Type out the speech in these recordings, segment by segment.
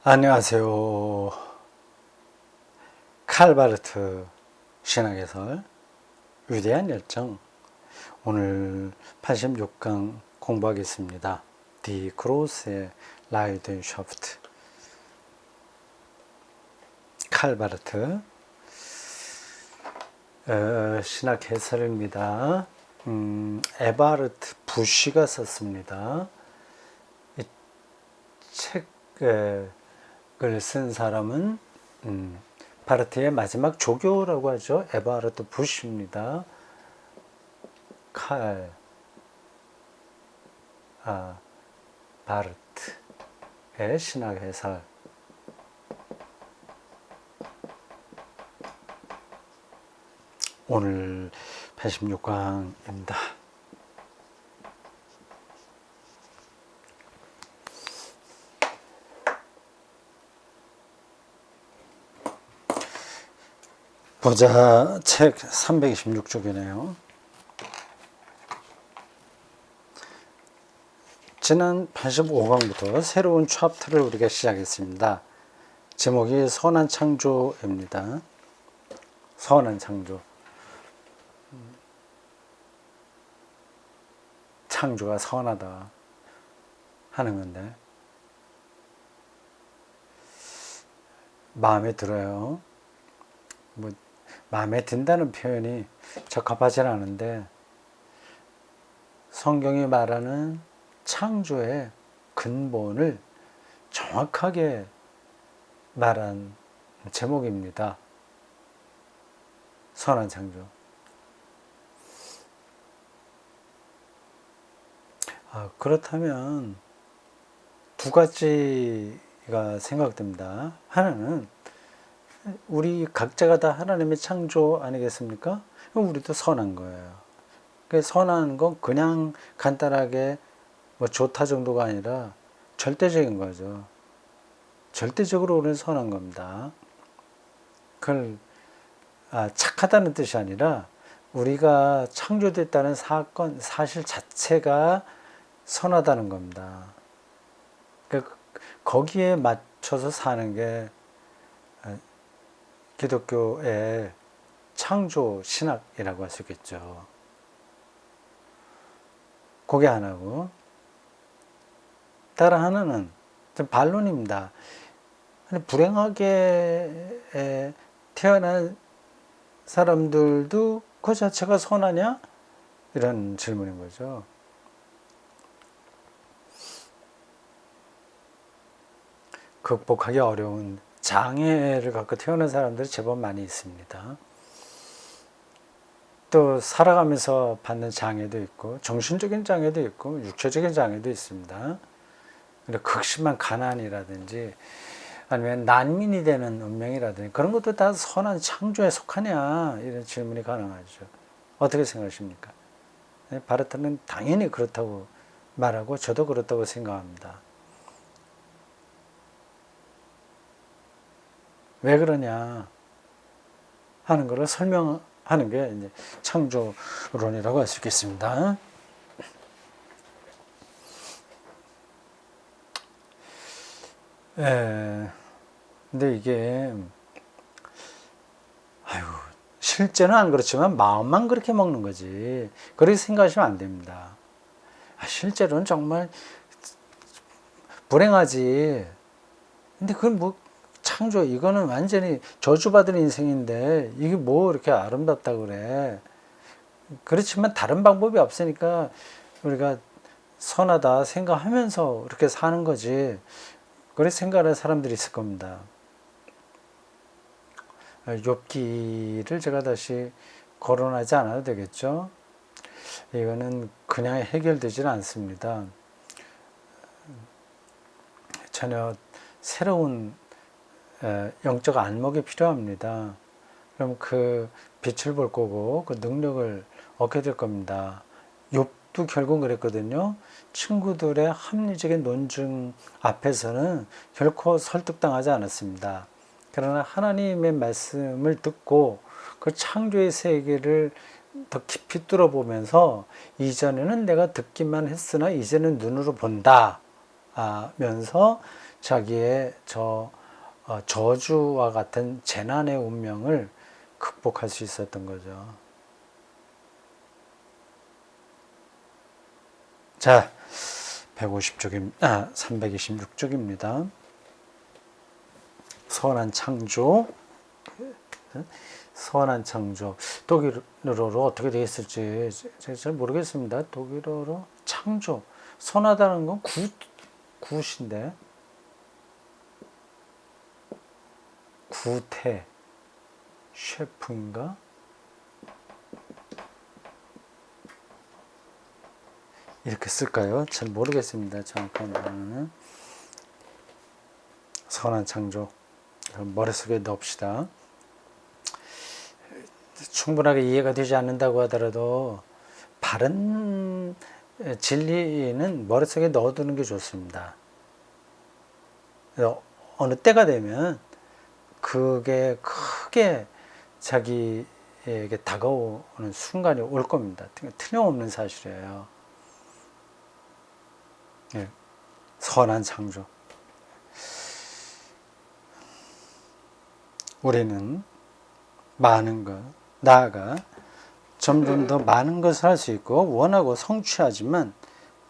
안녕하세요. 칼바르트 신학해설 위대한 열정, 오늘 86강 공부하겠습니다. 디 그로스의 라이덴샤프트. 칼바르트 신학해설입니다. 에바르트 부시가 썼습니다. 이 책을 쓴 사람은 바르트의 마지막 조교라고 하죠. 에바르트 부시입니다. 바르트의 신학해설. 오늘 86강입니다. 보자, 책 326쪽이네요. 지난 85강부터 새로운 챕터를 우리가 시작했습니다. 제목이 선한 창조입니다. 선한 창조. 창조가 선하다 하는 건데 마음에 들어요. 마음에 든다는 표현이 적합하진 않은데 성경이 말하는 창조의 근본을 정확하게 말한 제목입니다. 선한 창조. 그렇다면 두 가지가 생각됩니다. 하나는 우리 각자가 다 하나님의 창조 아니겠습니까? 우리도 선한 거예요. 선한 건 그냥 간단하게 좋다 정도가 아니라 절대적인 거죠. 절대적으로 우리는 선한 겁니다. 그걸 착하다는 뜻이 아니라 우리가 창조됐다는 사실 자체가 선하다는 겁니다. 거기에 맞춰서 사는 게 기독교의 창조 신학이라고 할 수 있겠죠. 그게 하나고, 다른 하나는 반론입니다. 불행하게 태어난 사람들도 그 자체가 선하냐? 이런 질문인 거죠. 극복하기 어려운 장애를 갖고 태어난 사람들이 제법 많이 있습니다. 또 살아가면서 받는 장애도 있고 정신적인 장애도 있고 육체적인 장애도 있습니다. 극심한 가난이라든지 아니면 난민이 되는 운명이라든지 그런 것도 다 선한 창조에 속하냐, 이런 질문이 가능하죠. 어떻게 생각하십니까? 바르트는 당연히 그렇다고 말하고 저도 그렇다고 생각합니다. 왜 그러냐 하는 것을 설명하는 게 이제 창조론이라고 할 수 있겠습니다. 근데 이게 실제는 안 그렇지만 마음만 그렇게 먹는 거지, 그렇게 생각하시면 안 됩니다. 실제로는 정말 불행하지. 근데 그건 창조, 이거는 완전히 저주받은 인생인데 이게 이렇게 아름답다 그래. 그렇지만 다른 방법이 없으니까 우리가 선하다 생각하면서 이렇게 사는 거지, 그렇게 생각하는 사람들이 있을 겁니다. 욥기를 제가 다시 거론하지 않아도 되겠죠. 이거는 그냥 해결되지는 않습니다. 전혀 새로운 영적 안목이 필요합니다. 그럼 그 빛을 볼 거고 그 능력을 얻게 될 겁니다. 욥도 결국 그랬거든요. 친구들의 합리적인 논증 앞에서는 결코 설득당하지 않았습니다. 그러나 하나님의 말씀을 듣고 그 창조의 세계를 더 깊이 뚫어보면서 이전에는 내가 듣기만 했으나 이제는 눈으로 본다 면서 자기의 저주와 같은 재난의 운명을 극복할 수 있었던 거죠. 자, 326쪽입니다. 선한 창조. 선한 창조. 독일어로 어떻게 되겠을지 잘 모르겠습니다. 독일어로 창조. 선하다는 건 굿인데. 구태. 셰프인가? 이렇게 쓸까요? 잘 모르겠습니다. 정확한 단어는. 선한 창조. 머릿속에 넣읍시다. 충분하게 이해가 되지 않는다고 하더라도 바른 진리는 머릿속에 넣어두는 게 좋습니다. 어느 때가 되면 그게 크게 자기에게 다가오는 순간이 올 겁니다. 틀림없는 사실이에요. 예, 선한 창조. 우리는 많은 것, 나아가 점점 더 많은 것을 할 수 있고 원하고 성취하지만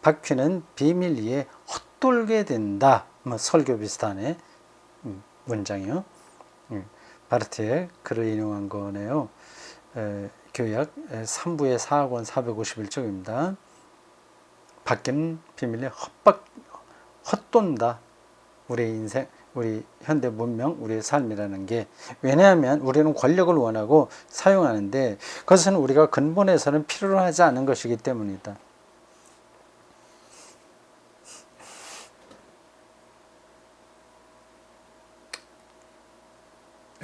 바퀴는 비밀 위에 헛돌게 된다. 설교 비슷하네. 문장이요. 바르트의 글을 인용한 거네요. 교약 3부의 4학원 451쪽입니다. 바퀴는 비밀에 헛돈다. 우리 인생, 우리 현대 문명, 우리의 삶이라는 게. 왜냐하면 우리는 권력을 원하고 사용하는데 그것은 우리가 근본에서는 필요로 하지 않은 것이기 때문이다.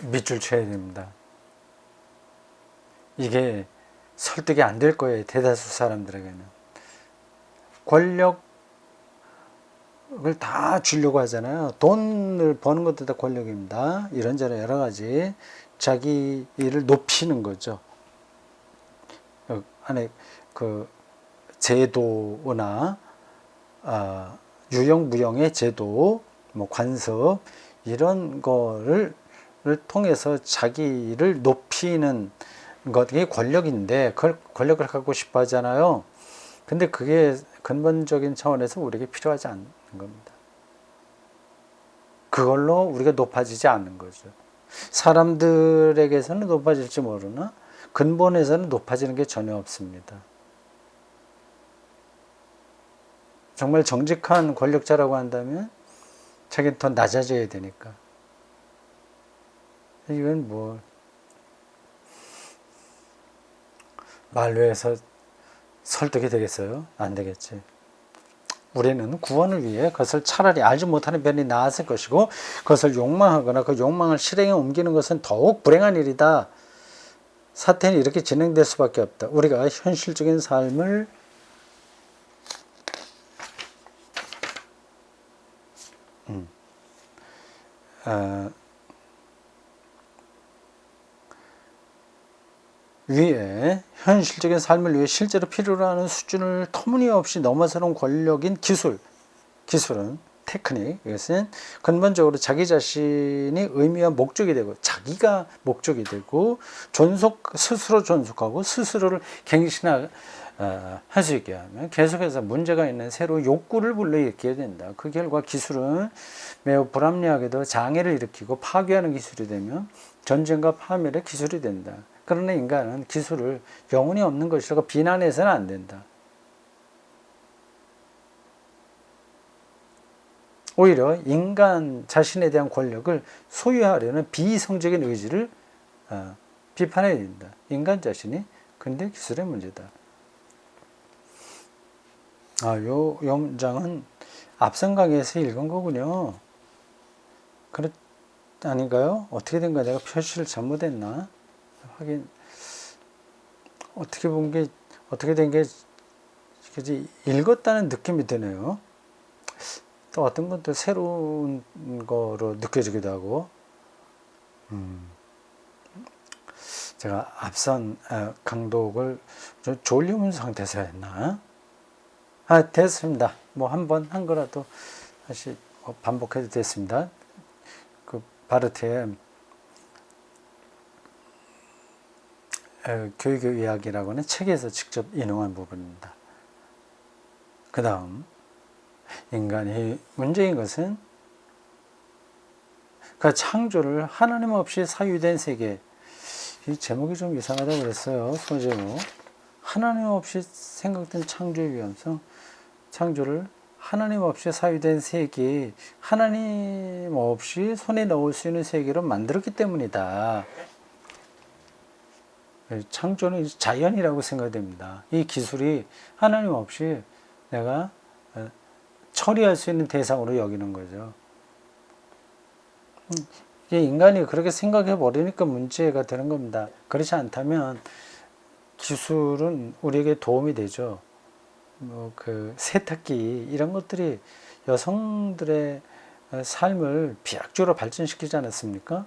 밑줄 쳐야 됩니다. 이게 설득이 안 될 거예요. 대다수 사람들에게는. 권력을 다 주려고 하잖아요. 돈을 버는 것도 다 권력입니다. 이런저런 여러 가지 자기 일을 높이는 거죠. 안에 그 제도나 유형무형의 제도, 뭐 관습 이런 거를 통해서 자기를 높이는 것이 권력인데 그걸 권력을 갖고 싶어 하잖아요. 근데 그게 근본적인 차원에서 우리에게 필요하지 않는 겁니다. 그걸로 우리가 높아지지 않는 거죠. 사람들에게서는 높아질지 모르나 근본에서는 높아지는 게 전혀 없습니다. 정말 정직한 권력자라고 한다면 자기는 더 낮아져야 되니까. 이건 뭐 말로 해서 설득이 되겠어요? 안 되겠지. 우리는 구원을 위해 그것을 차라리 알지 못하는 편이 나았을 것이고 그것을 욕망하거나 그 욕망을 실행에 옮기는 것은 더욱 불행한 일이다. 사태는 이렇게 진행될 수밖에 없다. 우리가 현실적인 삶을 위에 현실적인 삶을 위해 실제로 필요로 하는 수준을 터무니없이 넘어서는 권력인 기술은 테크닉, 이것은 근본적으로 자기 자신이 의미와 목적이 되고 자기가 목적이 되고 스스로 존속하고 스스로를 갱신할 수 있게 하면 계속해서 문제가 있는 새로운 욕구를 불러일으키게 된다. 그 결과 기술은 매우 불합리하게도 장애를 일으키고 파괴하는 기술이 되면 전쟁과 파멸의 기술이 된다. 그러나 인간은 기술을 영혼이 없는 것이라고 비난해서는 안 된다. 오히려 인간 자신에 대한 권력을 소유하려는 비이성적인 의지를 비판해야 된다. 인간 자신이 근데 기술의 문제다. 요 문장은 앞선 강의에서 읽은 거군요. 아닌가요? 어떻게 된 거야? 내가 표시를 잘못했나? 하긴 어떻게 된 게 읽었다는 느낌이 드네요. 또 어떤 것도 새로운 거로 느껴지기도 하고. 제가 앞선 강독을 좀 졸려온 상태에서 했나? 됐습니다. 뭐 한 번 한 거라도 다시 반복해도 됐습니다. 그 바르트의 교육의학이라고 하는 책에서 직접 인용한 부분입니다. 그 다음 인간이 문제인 것은 그 창조를 하나님 없이 사유된 세계, 이 제목이 좀 이상하다고 그랬어요. 소제목. 하나님 없이 생각된 창조의 위험성, 창조를 하나님 없이 사유된 세계, 하나님 없이 손에 넣을 수 있는 세계로 만들었기 때문이다. 창조는 자연이라고 생각됩니다. 이 기술이 하나님 없이 내가 처리할 수 있는 대상으로 여기는 거죠. 인간이 그렇게 생각해 버리니까 문제가 되는 겁니다. 그렇지 않다면 기술은 우리에게 도움이 되죠. 그 세탁기 이런 것들이 여성들의 삶을 비약적으로 발전시키지 않았습니까?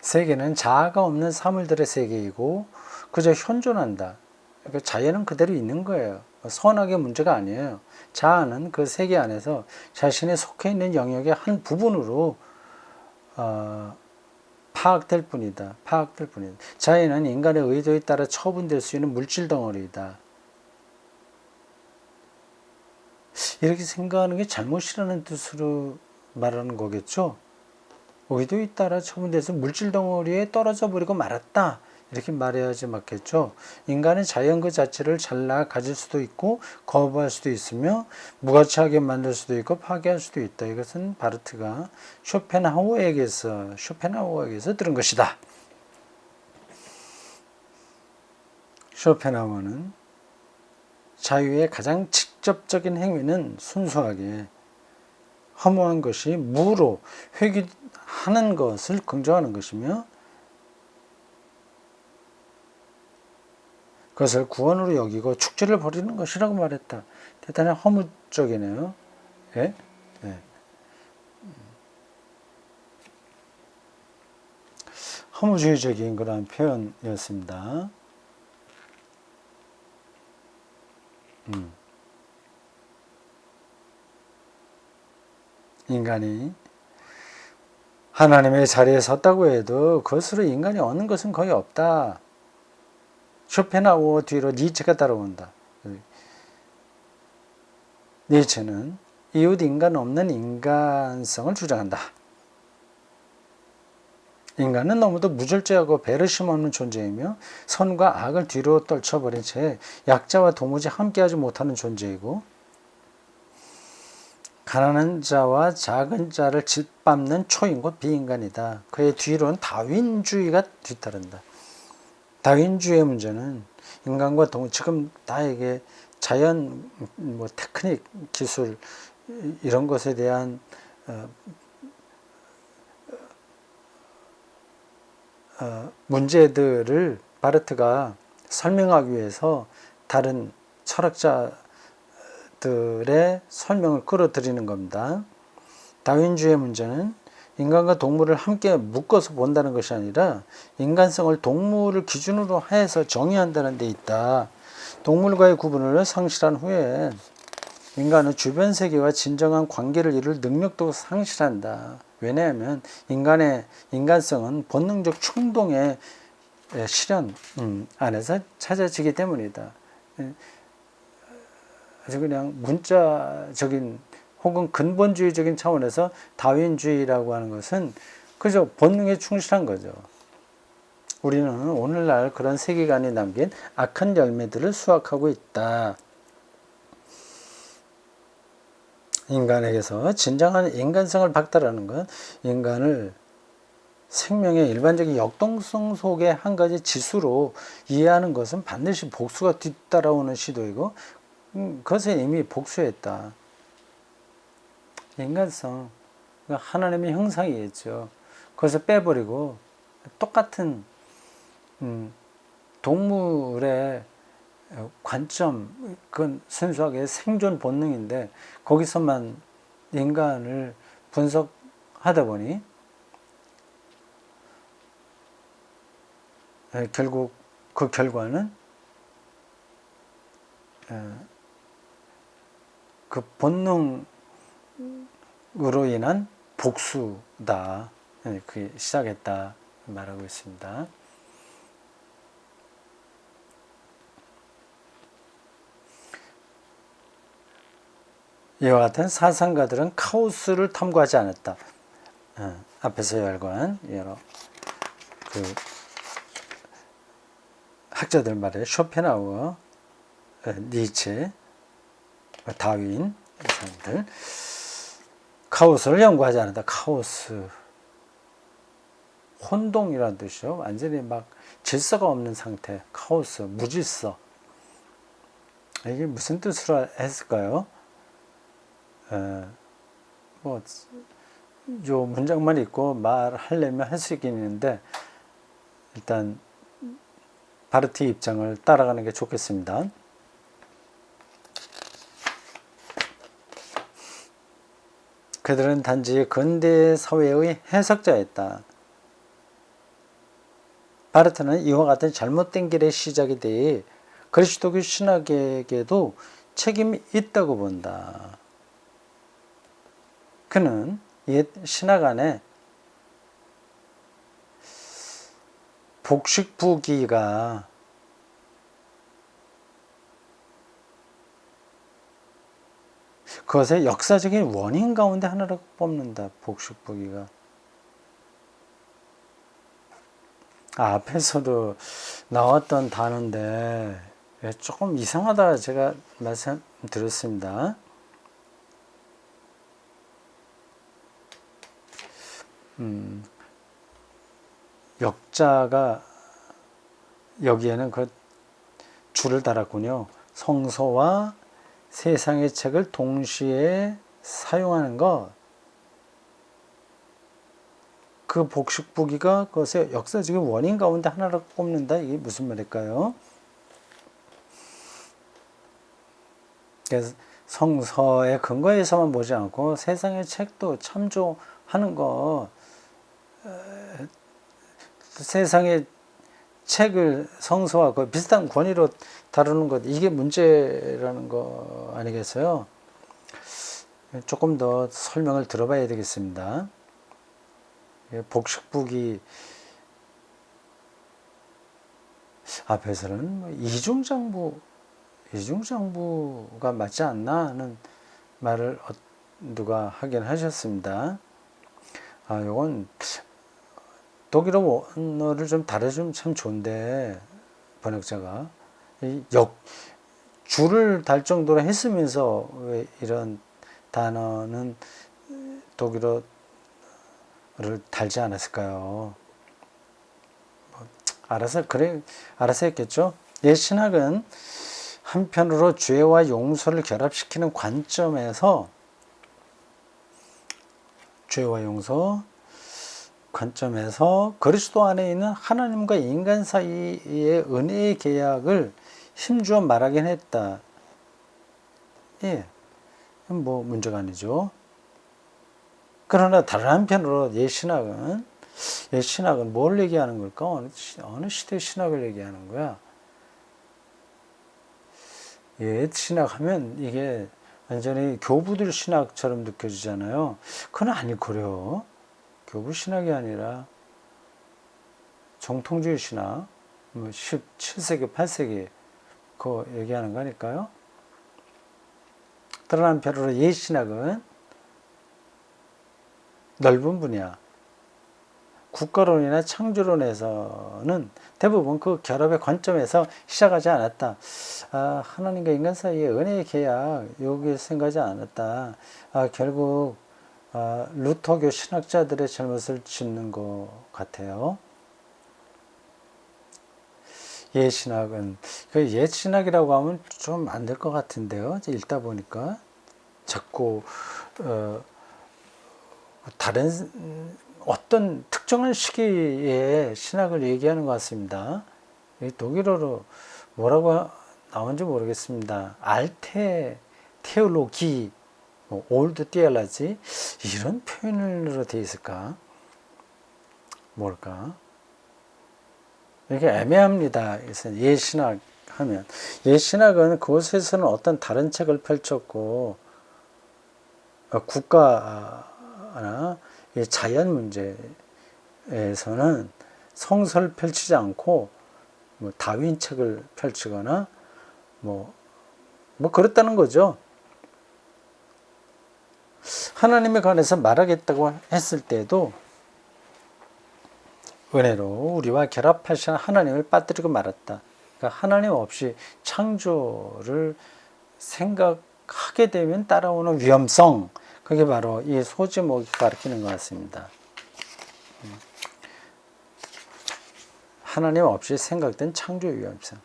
세계는 자아가 없는 사물들의 세계이고 그저 현존한다. 그러니까 자연은 그대로 있는 거예요. 선악의 문제가 아니에요. 자아는 그 세계 안에서 자신이 속해 있는 영역의 한 부분으로 파악될 뿐이다. 파악될 뿐이다. 자연은 인간의 의도에 따라 처분될 수 있는 물질 덩어리이다. 이렇게 생각하는 게 잘못이라는 뜻으로 말하는 거겠죠. 의도에 따라 처분돼서 물질 덩어리에 떨어져 버리고 말았다. 이렇게 말해야지 맞겠죠. 인간은 자연 그 자체를 잘라 가질 수도 있고 거부할 수도 있으며 무가치하게 만들 수도 있고 파괴할 수도 있다. 이것은 바르트가 쇼펜하우어에게서 들은 것이다. 쇼펜하우어는 자유의 가장 직접적인 행위는 순수하게 허무한 것이 무로 회귀하는 것을 긍정하는 것이며 그것을 구원으로 여기고 축제를 벌이는 것이라고 말했다. 대단히 허무적이네요. 예? 네. 허무주의적인 그런 표현이었습니다. 인간이 하나님의 자리에 섰다고 해도 그것으로 인간이 얻는 것은 거의 없다. 쇼펜하우어 뒤로 니체가 따라온다. 니체는 이웃 인간 없는 인간성을 주장한다. 인간은 너무도 무절제하고 배려심 없는 존재이며 선과 악을 뒤로 떨쳐버린 채 약자와 도무지 함께하지 못하는 존재이고 가난한 자와 작은 자를 짓밟는 초인과 비인간이다. 그의 뒤로는 다윈주의가 뒤따른다. 다윈주의의 문제는 인간과 지금 나에게 자연, 테크닉, 기술 이런 것에 대한 문제들을 바르트가 설명하기 위해서 다른 철학자들의 설명을 끌어들이는 겁니다. 다윈주의의 문제는 인간과 동물을 함께 묶어서 본다는 것이 아니라 인간성을 동물을 기준으로 해서 정의한다는 데 있다. 동물과의 구분을 상실한 후에 인간은 주변 세계와 진정한 관계를 이룰 능력도 상실한다. 왜냐하면 인간성은 본능적 충동의 실현 안에서 찾아지기 때문이다. 아주 그냥 문자적인 혹은 근본주의적인 차원에서 다윈주의라고 하는 것은 그저 본능에 충실한 거죠. 우리는 오늘날 그런 세계관이 남긴 악한 열매들을 수확하고 있다. 인간에게서 진정한 인간성을 박탈하는 건 인간을 생명의 일반적인 역동성 속의 한 가지 지수로 이해하는 것은 반드시 복수가 뒤따라오는 시도이고 그것에 이미 복수했다. 인간성, 하나님의 형상이겠죠. 그것을 빼버리고 똑같은 동물의 관점, 그건 순수하게 생존 본능인데 거기서만 인간을 분석하다 보니 결국 그 결과는 그 본능으로 인한 복수다. 그게 시작했다 말하고 있습니다. 이와 같은 사상가들은 카오스를 탐구하지 않았다. 앞에서 열거한 여러 그 학자들 말에 쇼펜하우어, 니체, 다윈 이 사람들 카오스를 연구하지 않았다. 카오스 혼동이라는 뜻이죠. 완전히 막 질서가 없는 상태, 카오스, 무질서. 이게 무슨 뜻으로 했을까요? 뭐, 요 문장만 읽고 말하려면 할 수 있긴 있는데, 일단, 바르티 입장을 따라가는 게 좋겠습니다. 그들은 단지 근대 사회의 해석자였다. 바르트는 이와 같은 잘못된 길의 시작에 대해 그리스도교 신학에게도 책임이 있다고 본다. 그는 옛 신학 안에 복식부기가 그것의 역사적인 원인 가운데 하나라고 뽑는다. 복식부기가. 앞에서도 나왔던 단어인데 조금 이상하다 제가 말씀드렸습니다. 역자가 여기에는 그 줄을 달았군요. 성서와 세상의 책을 동시에 사용하는 것. 그 복식부기가 그것의 역사적인 원인 가운데 하나라고 꼽는다. 이게 무슨 말일까요? 그래서 성서의 근거에서만 보지 않고 세상의 책도 참조하는 것, 세상의 책을 성서와 그 비슷한 권위로 다루는 것, 이게 문제라는 거 아니겠어요? 조금 더 설명을 들어봐야 되겠습니다. 복식부기 앞에서는 이중장부가 맞지 않나 하는 말을 누가 하긴 하셨습니다. 요건 독일어 원어를 좀 다뤄주면 참 좋은데 번역자가 줄을 달 정도로 했으면서 왜 이런 단어는 독일어를 달지 않았을까요? 알아서 했겠죠. 옛 신학은 한편으로 죄와 용서를 결합시키는 관점에서 그리스도 안에 있는 하나님과 인간 사이의 은혜의 계약을 힘주어 말하긴 했다. 예, 뭐 문제가 아니죠. 그러나 다른 한편으로 옛 신학은 뭘 얘기하는 걸까? 어느 시대의 신학을 얘기하는 거야? 옛 신학하면 이게 완전히 교부들 신학처럼 느껴지잖아요. 그건 아니고요. 교부 신학이 아니라 정통주의 신학, 17세기, 8세기 그거 얘기하는 거니까요. 다른 한편으로 옛 신학은 넓은 분야, 국가론이나 창조론에서는 대부분 그 결합의 관점에서 시작하지 않았다. 하나님과 인간 사이의 은혜의 계약, 여기 생각하지 않았다. 결국 루터교 신학자들의 잘못을 짓는 것 같아요. 옛 신학은 옛 신학이라고 하면 좀 안 될 것 같은데요. 읽다 보니까 자꾸 다른 어떤 특정한 시기에 신학을 얘기하는 것 같습니다. 독일어로 뭐라고 나온지 모르겠습니다. 알테 테올로기, 올드 티얼라지 이런 표현으로 되어 있을까? 뭘까? 이게 애매합니다. 옛 신학 하면, 예신학은 그곳에서는 어떤 다른 책을 펼쳤고 국가나 자연 문제에서는 성서를 펼치지 않고 뭐 다윈 책을 펼치거나 뭐 그렇다는 거죠. 하나님에 관해서 말하겠다고 했을 때도 은혜로 우리와 결합하신 하나님을 빠뜨리고 말았다. 그러니까 하나님 없이 창조를 생각하게 되면 따라오는 위험성, 그게 바로 이 소지목이 가르치는 것 같습니다. 하나님 없이 생각된 창조 위험성.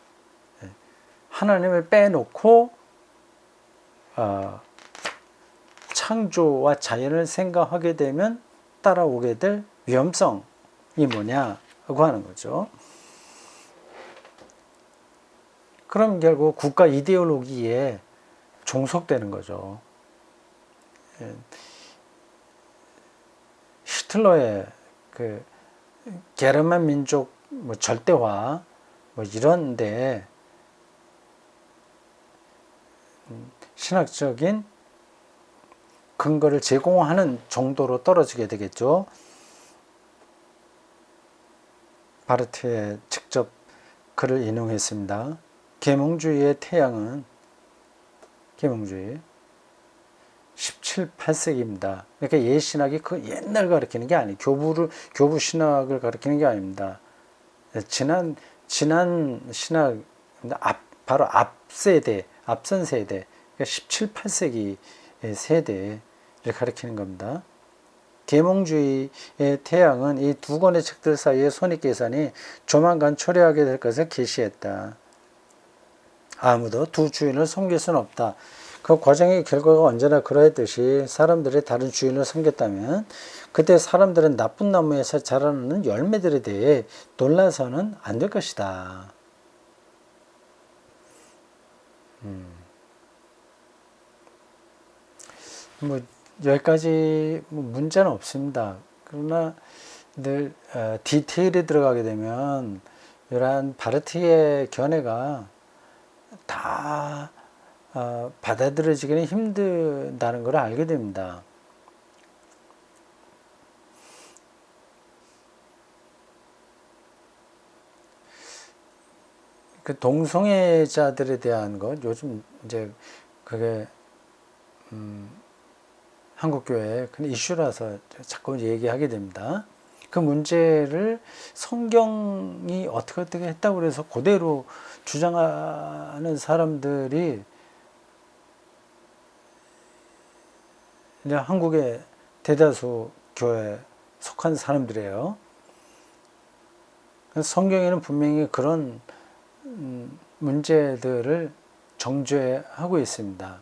하나님을 빼놓고 창조와 자연을 생각하게 되면 따라오게 될 위험성이 뭐냐고 하는 거죠. 그럼 결국 국가 이데올로기에 종속되는 거죠. 히틀러의 그 게르만 민족 절대화 이런데 신학적인 근거를 제공하는 정도로 떨어지게 되겠죠. 바르트의 직접 글을 인용했습니다. 계몽주의의 태양은 계몽주의 17, 18세기입니다. 그러니까 예신학이 그 옛날 가르치는 게 아니에요. 교부 신학을 가르치는 게 아닙니다. 지난 신학, 바로 앞선 세대, 그러니까 17, 8세기 세대를 가리키는 겁니다. 계몽주의의 태양은 이 두 권의 책들 사이에 손익계산이 조만간 초래하게 될 것을 계시했다. 아무도 두 주인을 섬길 수는 없다. 그 과정의 결과가 언제나 그러했듯이 사람들이 다른 주인을 섬겼다면 그때 사람들은 나쁜 나무에서 자라나는 열매들에 대해 놀라서는 안 될 것이다. 여기까지 문제는 없습니다. 그러나 늘 디테일에 들어가게 되면 이러한 바르트의 견해가 다 받아들여지기는 힘든다는 걸 알게 됩니다. 그 동성애자들에 대한 것, 요즘 이제 그게 한국교회 큰 이슈라서 자꾸 얘기하게 됩니다. 그 문제를 성경이 어떻게 했다고 해서 그대로 주장하는 사람들이 이제 한국의 대다수 교회에 속한 사람들이에요. 성경에는 분명히 그런 문제들을 정죄하고 있습니다.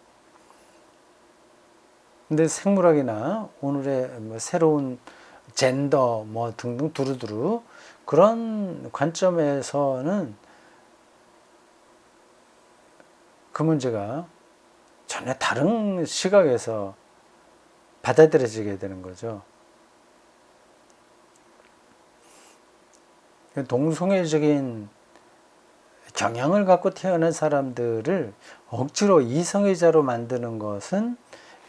근데 생물학이나 오늘의 새로운 젠더 등등 두루두루 그런 관점에서는 그 문제가 전혀 다른 시각에서 받아들여지게 되는 거죠. 동성애적인 경향을 갖고 태어난 사람들을 억지로 이성애자로 만드는 것은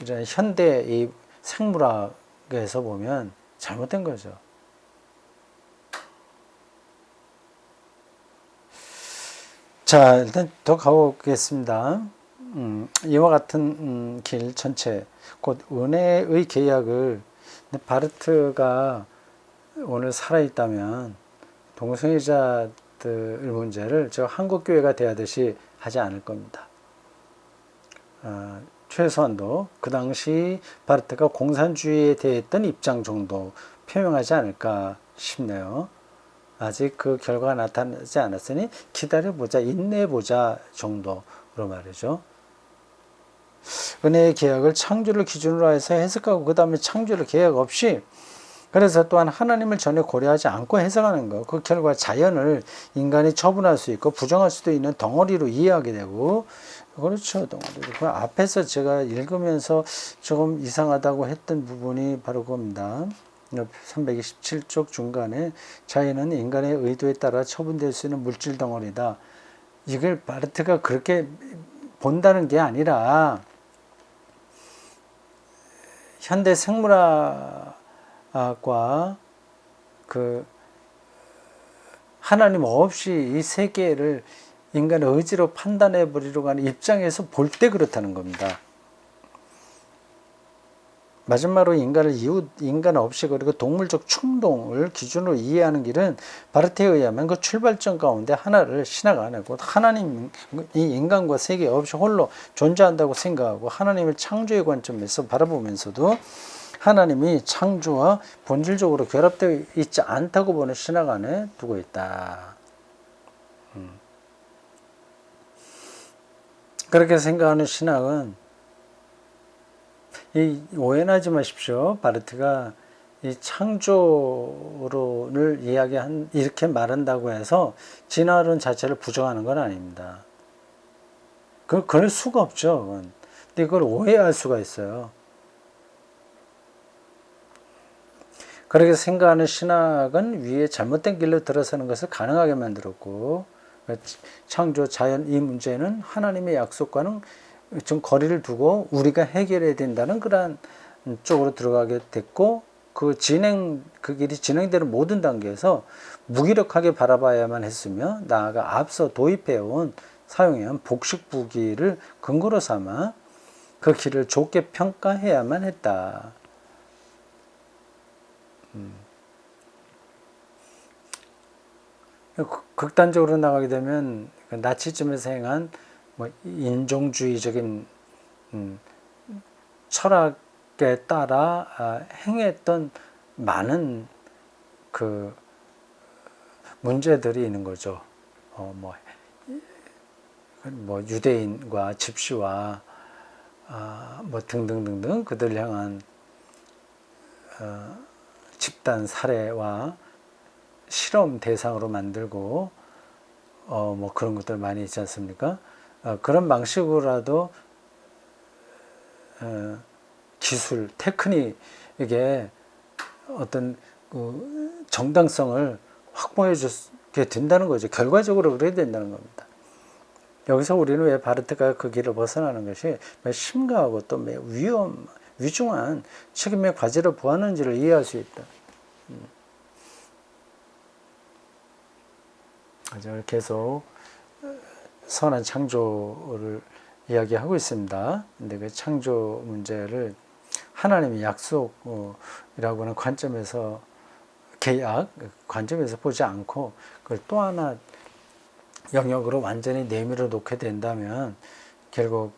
이런 현대 이 생물학에서 보면 잘못된 거죠. 자, 일단 더 가보겠습니다. 이와 같은 길 전체, 곧 은혜의 계약을 바르트가 오늘 살아있다면 동성애자들 문제를 저 한국교회가 대하듯이 하지 않을 겁니다. 최소한도 그 당시 바르트가 공산주의에 대했던 입장 정도 표명하지 않을까 싶네요. 아직 그 결과가 나타나지 않았으니 기다려보자, 인내해보자 정도로 말이죠. 은혜의 계약을 창조를 기준으로 해서 해석하고 그 다음에 창조를 계약 없이, 그래서 또한 하나님을 전혀 고려하지 않고 해석하는 것, 그 결과 자연을 인간이 처분할 수 있고 부정할 수도 있는 덩어리로 이해하게 되고, 그렇죠, 덩어리로. 그 앞에서 제가 읽으면서 조금 이상하다고 했던 부분이 바로 그겁니다. 327쪽 중간에 자연은 인간의 의도에 따라 처분될 수 있는 물질 덩어리다. 이걸 바르트가 그렇게 본다는 게 아니라 현대 생물학과 그 하나님 없이 이 세계를 인간의 의지로 판단해 버리려고 하는 입장에서 볼 때 그렇다는 겁니다. 마지막으로 인간 없이 그리고 동물적 충동을 기준으로 이해하는 길은 바르테에 의하면 그 출발점 가운데 하나를 신화가 아니고 하나님이 인간과 세계 없이 홀로 존재한다고 생각하고 하나님을 창조의 관점에서 바라보면서도 하나님이 창조와 본질적으로 결합되어 있지 않다고 보는 신학 안에 두고 있다. 그렇게 생각하는 신학은 오해하지 마십시오. 바르트가 이 창조론을 이렇게 말한다고 해서 진화론 자체를 부정하는 건 아닙니다. 그럴 수가 없죠. 근데 그걸 오해할 수가 있어요. 그렇게 생각하는 신학은 위에 잘못된 길로 들어서는 것을 가능하게 만들었고, 창조, 자연 이 문제는 하나님의 약속과는 좀 거리를 두고 우리가 해결해야 된다는 그런 쪽으로 들어가게 됐고, 그 길이 진행되는 모든 단계에서 무기력하게 바라봐야만 했으며, 나아가 앞서 도입해온 사용해온 복식부기를 근거로 삼아 그 길을 좋게 평가해야만 했다. 극단적으로 나가게 되면 나치즘에서 행한 인종주의적인 철학에 따라 행했던 많은 그 문제들이 있는 거죠. 유대인과 집시와 등등등등 그들 향한 집단 살해와 실험 대상으로 만들고 그런 것들 많이 있지 않습니까? 그런 방식으로라도 기술, 테크닉에 어떤 그 정당성을 확보해 주게 된다는 거죠. 결과적으로 그래야 된다는 겁니다. 여기서 우리는 왜 바르트가 그 길을 벗어나는 것이 매우 심각하고 또 매우 위중한 책임의 과제를 보았는지를 이해할 수 있다. 계속 선한 창조를 이야기하고 있습니다. 근데 그 창조 문제를 하나님의 약속이라고 하는 관점에서, 계약 관점에서 보지 않고 그걸 또 하나 영역으로 완전히 내밀어 놓게 된다면 결국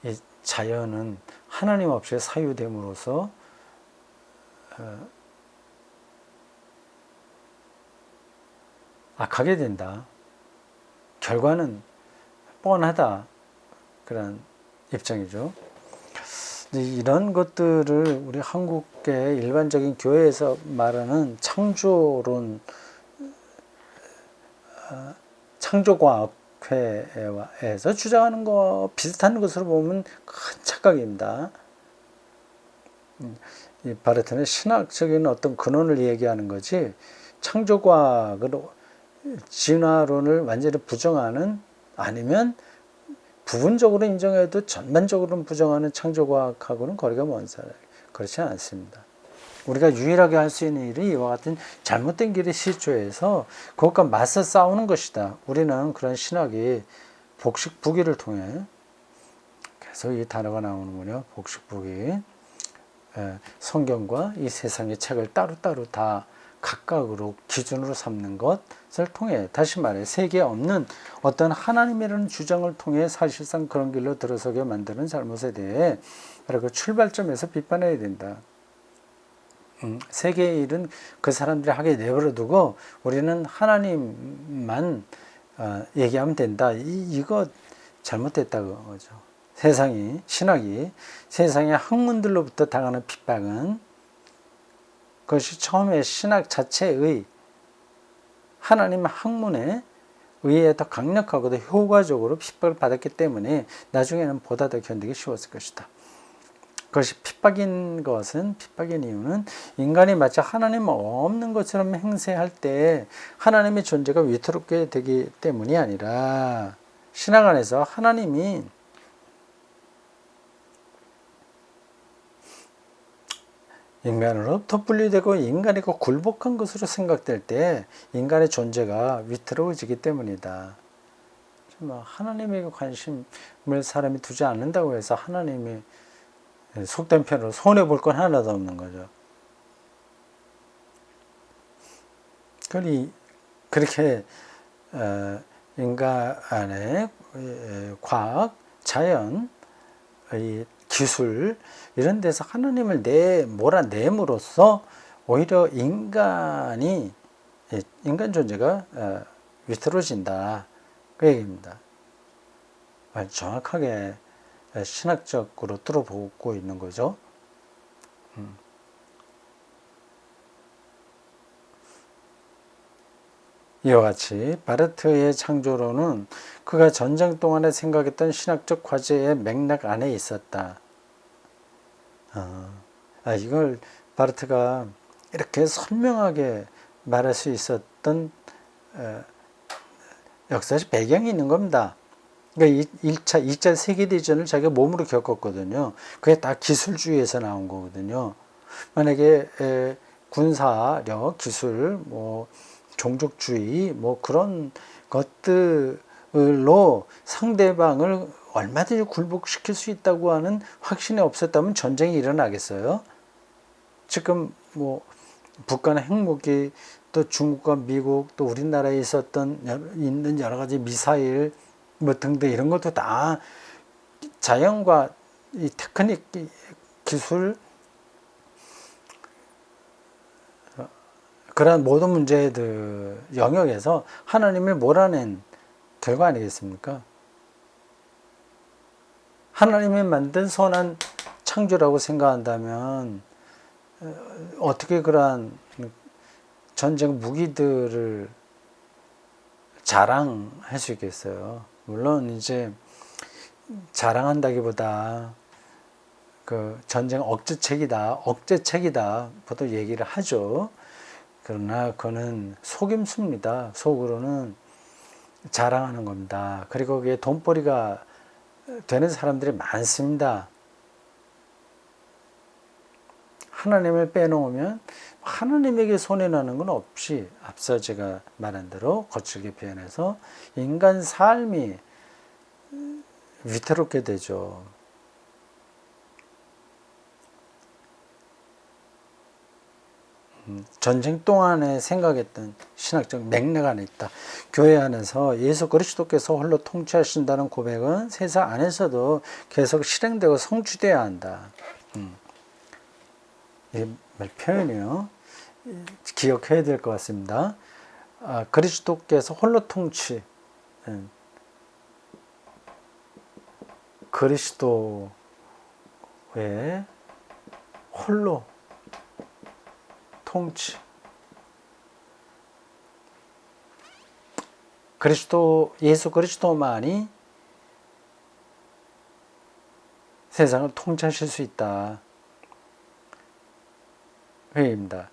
이 자연은 하나님 없이 사유됨으로써 악하게 된다. 결과는 뻔하다. 그런 입장이죠. 이런 것들을 우리 한국의 일반적인 교회에서 말하는 창조론, 창조과학회에서 주장하는 거 비슷한 것으로 보면 큰 착각입니다. 이 바르트는 신학적인 어떤 근원을 얘기하는 거지, 창조과학으로 진화론을 완전히 부정하는, 아니면 부분적으로 인정해도 전반적으로는 부정하는 창조과학하고는 거리가 먼 사람. 그렇지 않습니다. 우리가 유일하게 할 수 있는 일은 이와 같은 잘못된 길에 시초해서 그것과 맞서 싸우는 것이다. 우리는 그런 신학이 복식부기를 통해, 계속 이 단어가 나오는군요. 복식부기. 성경과 이 세상의 책을 따로따로 다 각각으로 기준으로 삼는 것을 통해, 다시 말해 세계에 없는 어떤 하나님이라는 주장을 통해 사실상 그런 길로 들어서게 만드는 잘못에 대해 바로 그 출발점에서 비판해야 된다. 세계의 일은 그 사람들이 하게 내버려두고 우리는 하나님만 얘기하면 된다. 이거 잘못됐다고 거죠. 신학이 세상의 학문들로부터 당하는 핍박은, 그것이 처음에 신학 자체의 하나님 학문에 의해 더 강력하고 더 효과적으로 핍박을 받았기 때문에 나중에는 보다 더 견디기 쉬웠을 것이다. 그것이 핍박인 이유는 인간이 마치 하나님 없는 것처럼 행세할 때 하나님의 존재가 위태롭게 되기 때문이 아니라 신앙 안에서 하나님이 인간으로부터 분리되고 인간이고 굴복한 것으로 생각될 때 인간의 존재가 위태로워지기 때문이다. 하나님에게 관심을 사람이 두지 않는다고 해서 하나님이 속된 편으로 손해볼 건 하나도 없는 거죠. 그렇게 인간의 과학, 자연, 기술 이런 데서 하나님을 몰아냄으로써 오히려 인간 존재가 위태로워진다. 그 얘기입니다. 정확하게 신학적으로 들어보고 있는 거죠. 이와 같이 바르트의 창조론은 그가 전쟁 동안에 생각했던 신학적 과제의 맥락 안에 있었다. 이걸 바르트가 이렇게 선명하게 말할 수 있었던 역사적 배경이 있는 겁니다. 그러니까 2차 세계대전을 자기가 몸으로 겪었거든요. 그게 다 기술주의에서 나온 거거든요. 만약에 군사력, 기술, 종족주의, 그런 것들로 상대방을 얼마든지 굴복시킬 수 있다고 하는 확신이 없었다면 전쟁이 일어나겠어요? 지금 북한의 핵무기, 또 중국과 미국, 또 우리나라에 있는 여러 가지 미사일, 등등 이런 것도 다 자연과 이 테크닉 기술 그러한 모든 문제들 영역에서 하나님을 몰아낸 결과 아니겠습니까? 하나님이 만든 선한 창조라고 생각한다면 어떻게 그러한 전쟁 무기들을 자랑할 수 있겠어요? 물론 이제 자랑한다기보다 그 전쟁 억제책이다 보통 얘기를 하죠. 그러나 그거는 속임수입니다. 속으로는 자랑하는 겁니다. 그리고 그게 돈벌이가 되는 사람들이 많습니다. 하나님을 빼놓으면 하나님에게 손해나는 건 없이 앞서 제가 말한 대로 거칠게 표현해서 인간 삶이 위태롭게 되죠. 전쟁 동안에 생각했던 신학적 맥락 안에 있다. 교회 안에서 예수 그리스도께서 홀로 통치하신다는 고백은 세상 안에서도 계속 실행되고 성취되어야 한다. 이 표현이요. 기억해야 될 것 같습니다. 그리스도께서 홀로 통치. 그리스도의 홀로 통치. 예수 그리스도만이 세상을 통치하실 수 있다. 그 얘기입니다.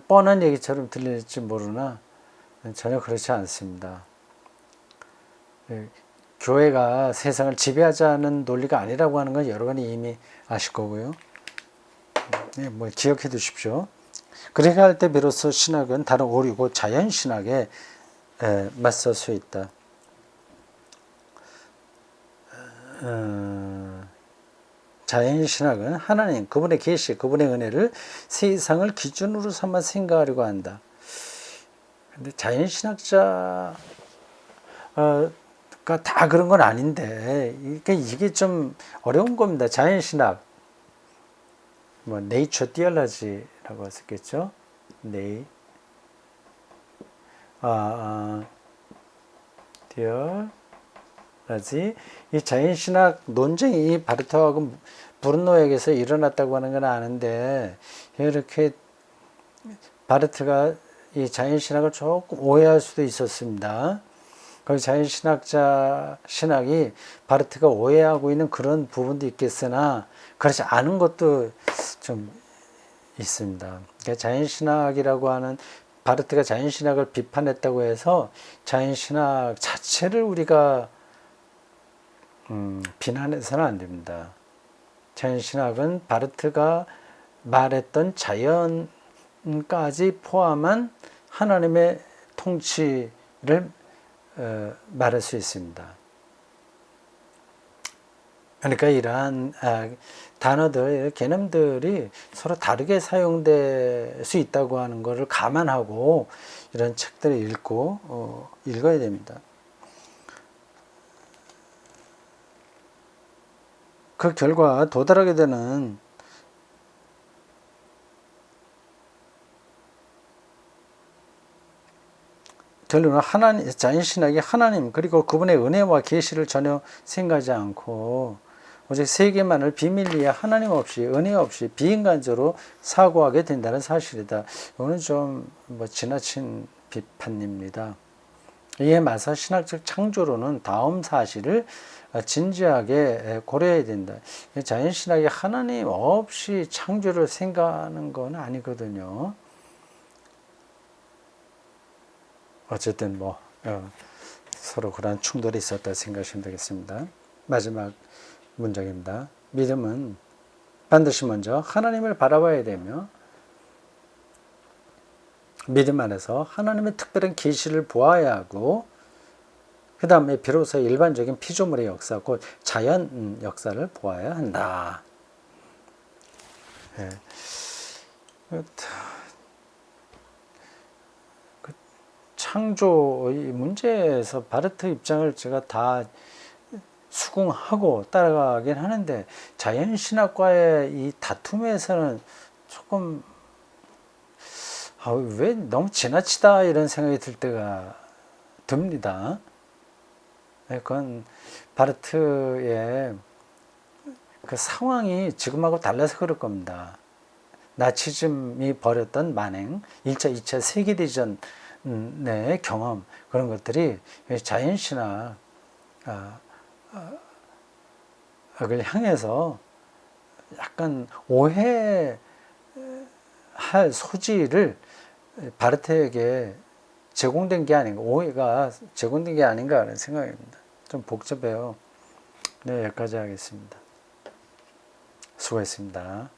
뻔한 얘기처럼 들릴지 모르나 전혀 그렇지 않습니다. 교회가 세상을 지배하자는 논리가 아니라고 하는 건 여러분이 이미 아실 거고요. 기억해 두십시오. 그렇게 할 때 비로소 신학은 다른 오류고 자연신학에 맞설 수 있다. 자연신학은 하나님, 그분의 계시, 그분의 은혜를 세상을 기준으로 삼아 생각하려고 한다. 근데 자연신학자가 다 그런 건 아닌데, 이게 좀 어려운 겁니다. 자연신학. 네이처 티올로지라고 했었겠죠. 티올로지. 이 자연신학 논쟁이 바르트하고 브룬노에게서 일어났다고 하는 건 아는데, 이렇게 바르트가 이 자연신학을 조금 오해할 수도 있었습니다. 거기 자연신학자 신학이 바르트가 오해하고 있는 그런 부분도 있겠으나 그렇지 않은 것도 좀 있습니다. 그러니까 자연신학이라고 하는 바르트가 자연신학을 비판했다고 해서 자연신학 자체를 우리가 비난해서는 안 됩니다. 자연신학은 바르트가 말했던 자연까지 포함한 하나님의 통치를 말할 수 있습니다. 그러니까 이러한 단어들, 개념들이 서로 다르게 사용될 수 있다고 하는 것을 감안하고 이런 책들을 읽고 읽어야 됩니다. 그 결과 도달하게 되는 결론은 하나님, 자연신학이 하나님 그리고 그분의 은혜와 계시를 전혀 생각하지 않고 오직 세계만을 비밀리에 하나님 없이 은혜 없이 비인간적으로 사고하게 된다는 사실이다. 이거는 좀 지나친 비판입니다. 이에 맞서 신학적 창조로는 다음 사실을 진지하게 고려해야 된다. 자연신학이 하나님 없이 창조를 생각하는 건 아니거든요. 어쨌든 서로 그런 충돌이 있었다 생각하시면 되겠습니다. 마지막 문장입니다. 믿음은 반드시 먼저 하나님을 바라봐야 되며 믿음 안에서 하나님의 특별한 계시를 보아야 하고 그 다음에 비로소 일반적인 피조물의 역사, 곧 자연 역사를 보아야 한다. 네. 창조의 문제에서 바르트 입장을 제가 다 수긍하고 따라가긴 하는데 자연신학과의 이 다툼에서는 조금 왜 너무 지나치다 이런 생각이 들 때가 듭니다. 그건 바르트의 그 상황이 지금하고 달라서 그럴 겁니다. 나치즘이 벌였던 만행, 1차, 2차 세계대전의 경험 그런 것들이 자연신학을 향해서 약간 오해할 소지를 바르트에게 제공된 게 아닌가, 오해가 제공된 게 아닌가 하는 생각입니다. 좀 복잡해요. 네, 여기까지 하겠습니다. 수고했습니다.